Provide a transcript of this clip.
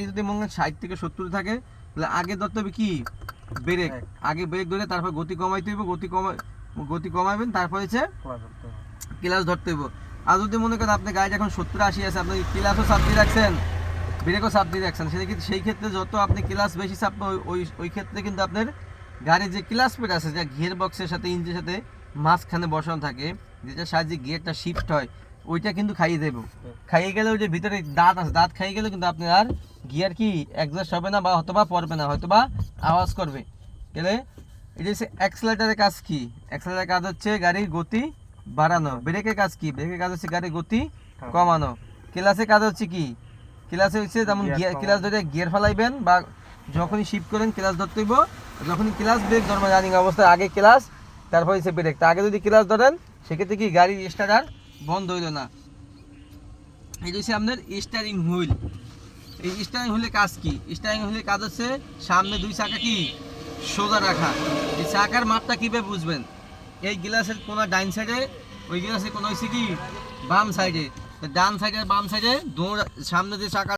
যদি মনে করেন 60 থেকে 70 থাকে তাহলে আগে ধরতে হবে কি ব্রেক, আগে ব্রেক ধরে তারপর গতি কমাইতে হবে, গতি কমাবেন, তারপর হচ্ছে ক্লাচ ধরতে হবে। আর যদি মনে করেন আপনি গাড়ি এখন 70-80 আছে, আপনি ক্লাচও চাপ দিয়ে রাখছেন, ব্রেকও চাপ দিয়ে রাখছেন, সেই ক্ষেত্রে যত আপনি ক্লাচ বেশি চাপবেন ওই ক্ষেত্রে কিন্তু আপনার গাড়ির যে ক্লাচ প্লেট আছে, যা গিয়ার বক্সের সাথে ইঞ্জিনের সাথে মাঝখানে বসানো থাকে, যেটা সাহায্যে গিয়ারটা শিফট হয়, ওইটা কিন্তু খাইয়ে দেবো। খাইয়ে গেলে ওই যে ভিতরে দাঁত আছে, দাঁত খাইয়ে গেলে কিন্তু আপনি আর গিয়ার কি অ্যাডজাস্ট হবে না, বা হয়তোবা পড়বে না, হয়তোবা আওয়াজ করবে। গেলে এটা হচ্ছে অ্যাক্সেলারেটরের কাজ কি? অ্যাক্সেলারেটরের কাজ হচ্ছে গাড়ির গতি বাড়ানো। ব্রেকের কাজ কি? ব্রেকের কাজ হচ্ছে গাড়ির গতি কমানো। ক্লাচের কাজ হচ্ছে কি? ক্লাচে হচ্ছে যেমন গিয়ার, ক্লাচ ধরে গিয়ার ফেলাইবেন বা যখনই শিফট করেন ক্লাচ ধরতে হইব, যখনই ক্লাচ ব্রেক ধরবেন রানিং অবস্থায় আগে ক্লাচ, তারপর হচ্ছে ব্রেক। তা আগে যদি ক্লাচ ধরেন সেক্ষেত্রে কি গাড়ির স্টার্টার বন্ধ হইল না। এটা হচ্ছে আপনার স্টিয়ারিং হুইল। এই স্টিয়ারিং হুইলের কাজ কি? স্টিয়ারিং হুইলের কাজ হচ্ছে সামনে দুই চাকা কি সোজা রাখা। এই চাকার মাপটা কীভাবে বুঝবেন? এই গ্লাসের কোনো ডাইন সাইডে, ওই গ্লাসের কোনো হচ্ছে কি বাম সাইডে, ডান সাইডে বাম সাইডে সামনে যে চাকা